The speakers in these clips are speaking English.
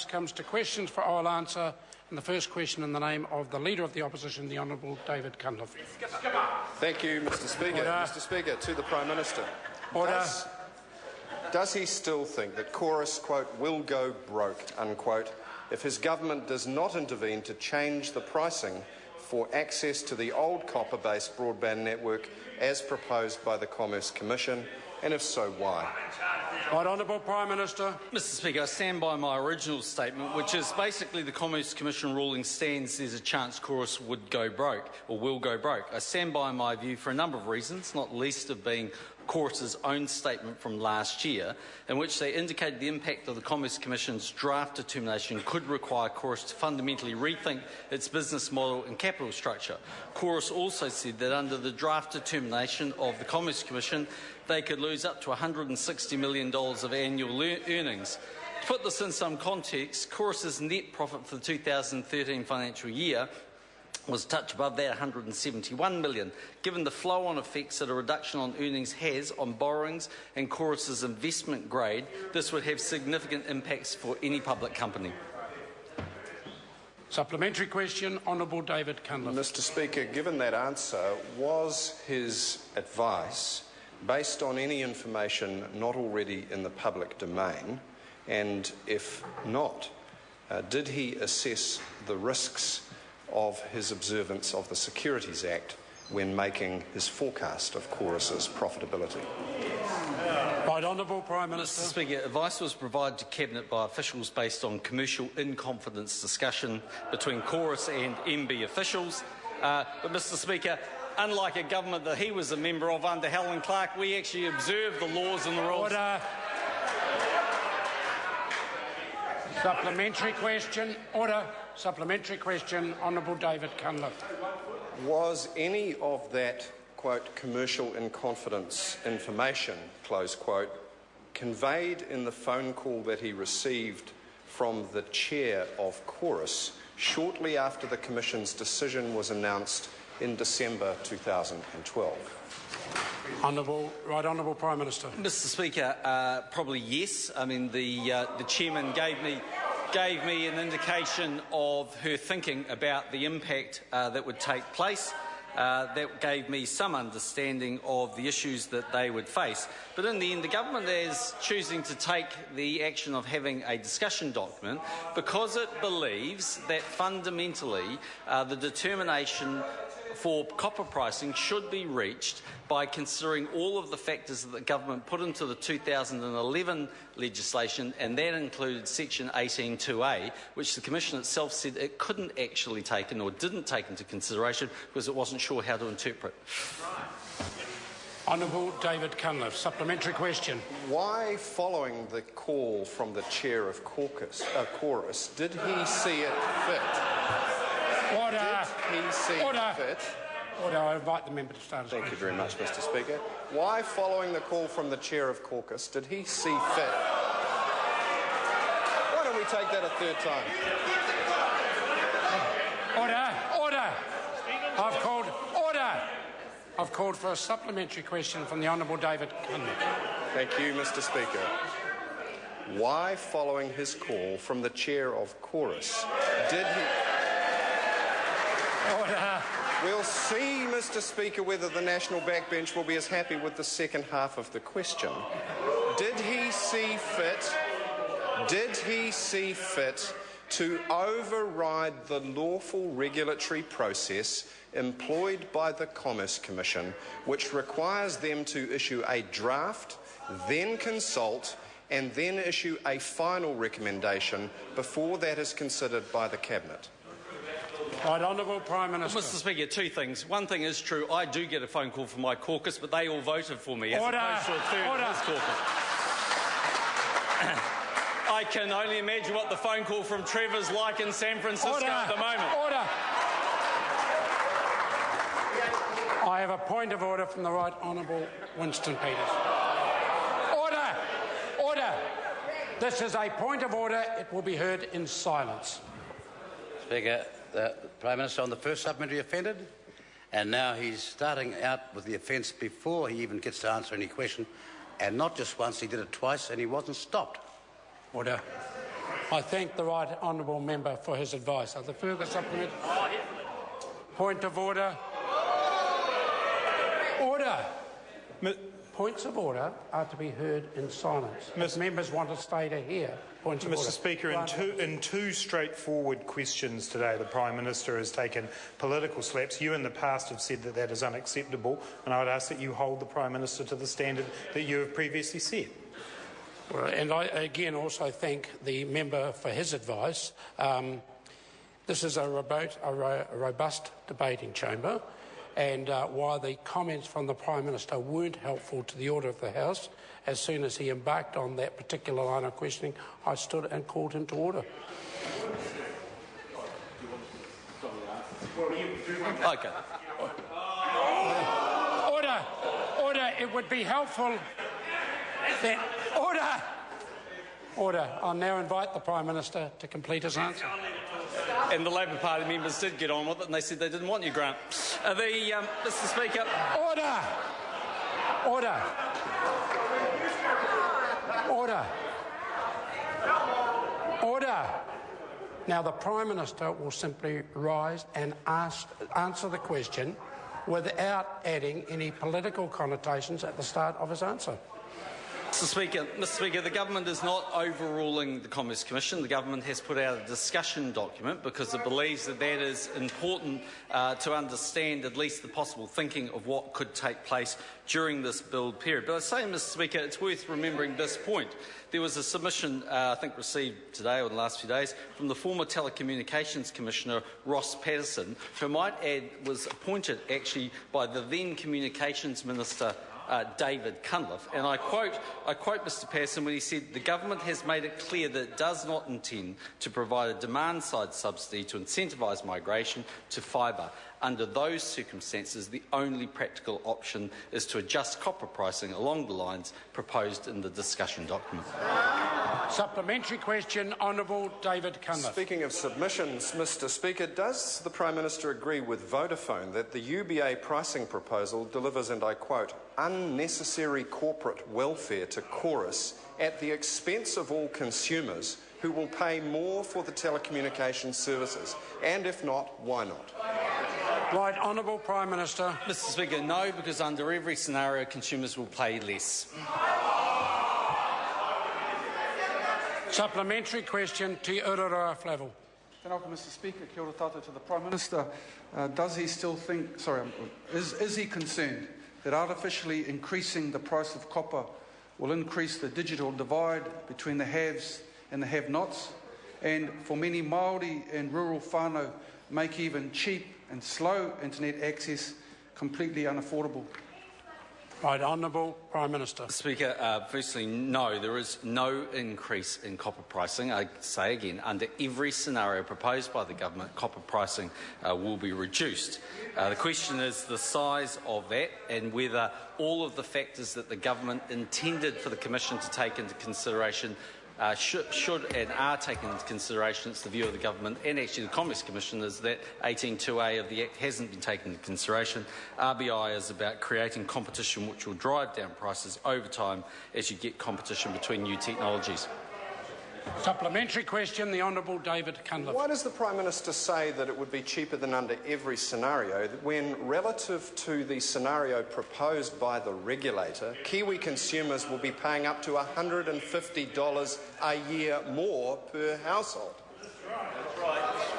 Comes to questions for oral answer, and the first question in the name of the Leader of the Opposition, the Honourable David Cunliffe. Thank you, Mr Speaker. Order. Mr Speaker, to the Prime Minister. Order. Does he still think that Chorus, quote, will go broke, unquote, if his government does not intervene to change the pricing for access to the old copper-based broadband network as proposed by the Commerce Commission, and if so, why? Right Honourable Prime Minister. Mr Speaker, I stand by my original statement, which is basically the Commerce Commission ruling stands there's a chance Chorus would go broke, or will go broke. I stand by my view for a number of reasons, not least of being Chorus's own statement from last year, in which they indicated the impact of the Commerce Commission's draft determination could require Chorus to fundamentally rethink its business model and capital structure. Chorus also said that under the draft determination of the Commerce Commission, they could lose up to $160 million of annual earnings. To put this in some context, Chorus's net profit for the 2013 financial year was a touch above that, $171 million. Given the flow-on effects that a reduction on earnings has on borrowings and Chorus's investment grade, this would have significant impacts for any public company. Supplementary question, Honourable David Cunliffe. Mr Speaker, given that answer, was his advice based on any information not already in the public domain? And if not, did he assess the risks of his observance of the Securities Act when making his forecast of Chorus's profitability? Right Honourable Prime Minister. Mr Speaker, advice was provided to Cabinet by officials based on commercial in-confidence discussion between Chorus and MB officials. But Mr Speaker, unlike a government that he was a member of under Helen Clark, we actually observed the laws and the rules. Order. Supplementary question. Order. Supplementary question, Honourable David Cunliffe. Was any of that, quote, commercial in confidence information, close quote, conveyed in the phone call that he received from the chair of Chorus shortly after the Commission's decision was announced in December 2012? Right Honourable Prime Minister. Mr Speaker, probably yes. I mean, the chairman gave me an indication of her thinking about the impact that would take place. That gave me some understanding of the issues that they would face. But in the end, the government is choosing to take the action of having a discussion document because it believes that fundamentally the determination for copper pricing should be reached by considering all of the factors that the government put into the 2011 legislation, and that included Section 18(2)A, which the Commission itself said it couldn't actually take or didn't take into consideration because it wasn't sure how to interpret. Honourable David Cunliffe. Supplementary question. Why, following the call from the chair of Chorus, did he see it fit? Order. Did he see it fit? Order. I invite the member to start his Thank you very much, Mr Speaker. Why, following the call from the chair of Caucus, did he see fit? Why don't we take that a third time? Order. I've called for a supplementary question from the Honourable David Cunliffe. Thank you, Mr Speaker. Why, following his call from the chair of Chorus, did he... Order. We'll see, Mr Speaker, whether the National Backbench will be as happy with the second half of the question. Did he see fit to override the lawful regulatory process employed by the Commerce Commission, which requires them to issue a draft, then consult, and then issue a final recommendation before that is considered by the Cabinet? Right Honourable Prime Minister. Mr Speaker, two things. One thing is true, I do get a phone call from my caucus, but they all voted for me as opposed to a third of his caucus. I can only imagine what the phone call from Trevor's like in San Francisco at the moment. Order. I have a point of order from the Right Honourable Winston Peters. Order. This is a point of order. It will be heard in silence. Speaker, the Prime Minister on the first supplementary offended, and now he's starting out with the offence before he even gets to answer any question, and not just once, he did it twice and he wasn't stopped. Order. I thank the right honourable member for his advice. Are there further supplementary? Point of order. Order. Points of order are to be heard in silence. If members want to stay to hear points of order. Mr. Speaker, in two straightforward questions today, the Prime Minister has taken political slaps. You in the past have said that that is unacceptable, and I would ask that you hold the Prime Minister to the standard that you have previously set. Well, and I again also thank the member for his advice. This is a robust debating chamber, and while the comments from the Prime Minister weren't helpful to the order of the House, as soon as he embarked on that particular line of questioning, I stood and called him to order. Okay. Order. It would be helpful that... Order. I'll now invite the Prime Minister to complete his answer. And the Labor Party members did get on with it, and they said they didn't want you, Grant. Mr. Speaker. Order. Now the Prime Minister will simply rise and answer the question without adding any political connotations at the start of his answer. Mr. Speaker, the government is not overruling the Commerce Commission. The government has put out a discussion document because it believes that that is important to understand at least the possible thinking of what could take place during this build period. But I say, Mr. Speaker, it's worth remembering this point. There was a submission, I think received today or in the last few days, from the former Telecommunications Commissioner, Ross Patterson, who I might add was appointed actually by the then Communications Minister, David Cunliffe, and I quote Mr. Patterson when he said, "The government has made it clear that it does not intend to provide a demand-side subsidy to incentivise migration to fibre. Under those circumstances, the only practical option is to adjust copper pricing along the lines proposed in the discussion document." Supplementary question, Honourable David Cunliffe. Speaking of submissions, Mr. Speaker, does the Prime Minister agree with Vodafone that the UBA pricing proposal delivers, and I quote, unnecessary corporate welfare to Chorus at the expense of all consumers who will pay more for the telecommunications services? And if not, why not? Right, Honourable Prime Minister. Mr. Speaker, no, because under every scenario, consumers will pay less. Supplementary question, Te Urara Flavel. Thank you, Mr. Speaker. Kia ora tātou to the Prime Minister. Does he still think, is he concerned that artificially increasing the price of copper will increase the digital divide between the haves and the have-nots, and for many Māori and rural whānau make even cheap and slow internet access completely unaffordable? Right, Honourable Prime Minister. Speaker, firstly, no, there is no increase in copper pricing. I say again, under every scenario proposed by the government, copper pricing will be reduced. The question is the size of that and whether all of the factors that the government intended for the Commission to take into consideration should and are taken into consideration. It's the view of the government and actually the Commerce Commission is that 18.2a of the Act hasn't been taken into consideration. RBI is about creating competition which will drive down prices over time as you get competition between new technologies. Supplementary question, the Honourable David Cunliffe. Why does the Prime Minister say that it would be cheaper than under every scenario when, relative to the scenario proposed by the regulator, Kiwi consumers will be paying up to $150 a year more per household?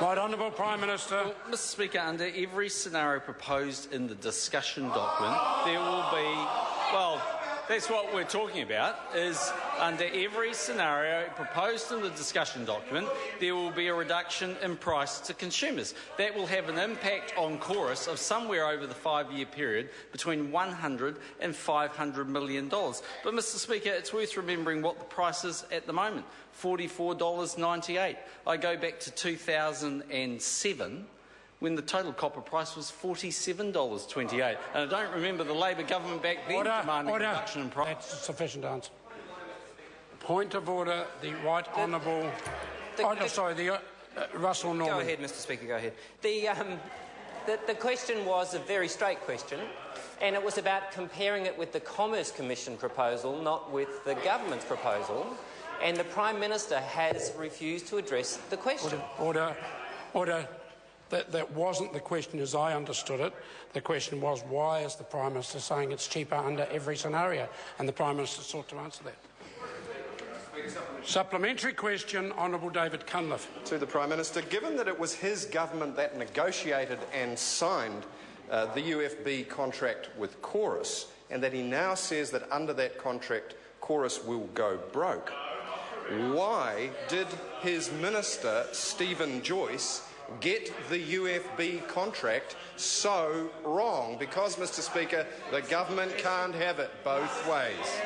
Right, Honourable Prime Minister. Well, Mr. Speaker, under every scenario proposed in the discussion document, there will be, that's what we're talking about, is under every scenario proposed in the discussion document, there will be a reduction in price to consumers. That will have an impact on Chorus of somewhere over the 5-year period between $100 and $500 million. But, Mr. Speaker, it's worth remembering what the price is at the moment, $44.98. I go back to 2007, when the total copper price was $47.28. And I don't remember the Labor government back then demanding a reduction in price. That's a sufficient answer. Point of order, the Right Honourable... Russell Norman. Go ahead, Mr. Speaker, go ahead. The question was a very straight question, and it was about comparing it with the Commerce Commission proposal, not with the government's proposal. and the Prime Minister has refused to address the question. Order. That wasn't the question as I understood it. The question was, why is the Prime Minister saying it's cheaper under every scenario? And the Prime Minister sought to answer that. Supplementary question, Honourable David Cunliffe. To the Prime Minister, given that it was his government that negotiated and signed the UFB contract with Chorus, and that he now says that under that contract Chorus will go broke, why did his Minister, Stephen Joyce, get the UFB contract so wrong? Because, Mr Speaker, the government can't have it both ways.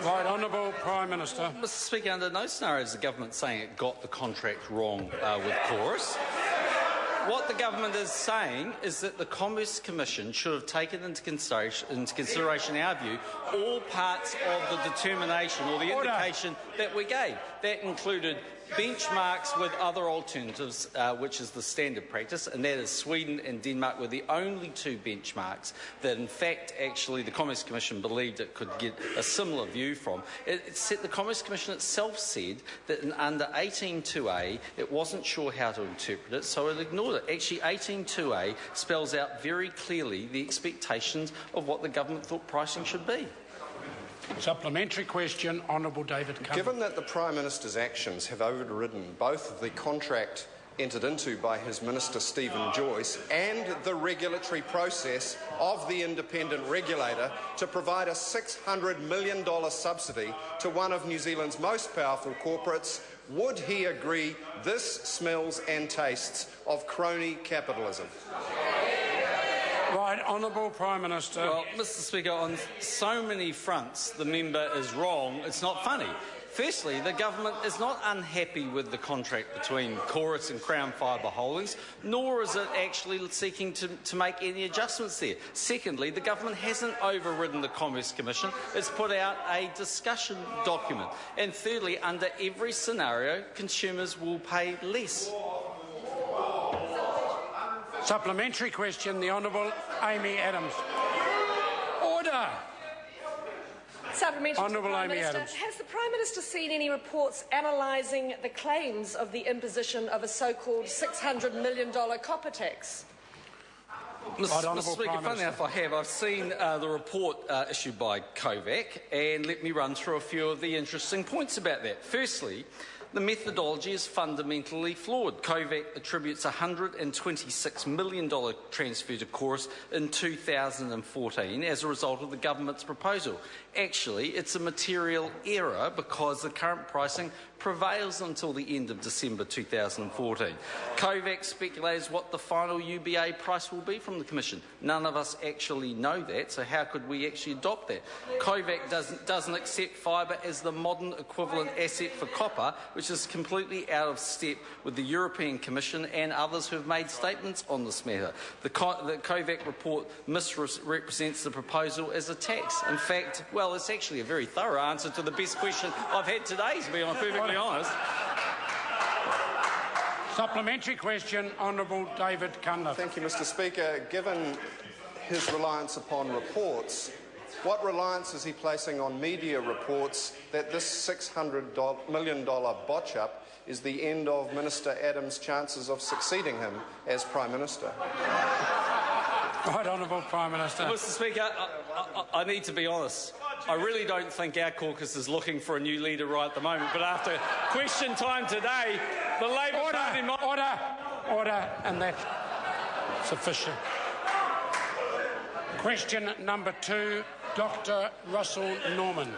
Right, Honourable Prime Minister. Mr Speaker, under no scenario is the government saying it got the contract wrong with Chorus. What the government is saying is that the Commerce Commission should have taken into consideration, in our view, all parts of the determination or the indication that we gave. That included benchmarks with other alternatives, which is the standard practice, and that is Sweden and Denmark were the only two benchmarks that, in fact, actually the Commerce Commission believed it could get a similar view from. The Commerce Commission itself said that under 18.2a it wasn't sure how to interpret it, so it ignored it. Actually, 18.2a spells out very clearly the expectations of what the government thought pricing should be. Supplementary question, Honourable David Cunliffe. Given that the Prime Minister's actions have overridden both the contract entered into by his Minister Stephen Joyce and the regulatory process of the independent regulator to provide a $600 million subsidy to one of New Zealand's most powerful corporates, would he agree this smells and tastes of crony capitalism? Right, Honourable Prime Minister. Well, Mr Speaker, on so many fronts the member is wrong, it's not funny. Firstly, the government is not unhappy with the contract between Chorus and Crown Fibre Holdings, nor is it actually seeking to make any adjustments there. Secondly, the government hasn't overridden the Commerce Commission, it's put out a discussion document. And thirdly, under every scenario, consumers will pay less. Supplementary question, the Honourable Amy Adams. Order. Supplementary Honourable to the Prime Amy Minister. Adams. Has the Prime Minister seen any reports analysing the claims of the imposition of a so-called $600 million copper tax? Mr Speaker, funny enough, I have. I've seen the report issued by Kovac, and let me run through a few of the interesting points about that. Firstly, the methodology is fundamentally flawed. Kovac attributes a $126 million transfer to Chorus in 2014 as a result of the government's proposal. Actually, it's a material error because the current pricing prevails until the end of December 2014. Kovac speculates what the final UBA price will be from the Commission. None of us actually know that, so how could we actually adopt that? Kovac doesn't accept fibre as the modern equivalent asset for copper, which is completely out of step with the European Commission and others who have made statements on this matter. The Kovac report misrepresents the proposal as a tax. In fact, well, it's actually a very thorough answer to the best question I've had today, to be perfectly honest. Supplementary question, Honourable David Cunliffe. Thank you, Mr Speaker. Given his reliance upon reports, what reliance is he placing on media reports that this $600 million botch-up is the end of Minister Adams' chances of succeeding him as Prime Minister? Right, Honourable Prime Minister. Mr Speaker, I need to be honest. I really don't think our caucus is looking for a new leader right at the moment, but after question time today, the Labour Party... Order, and that's sufficient. Question number 2, Dr. Russell Norman.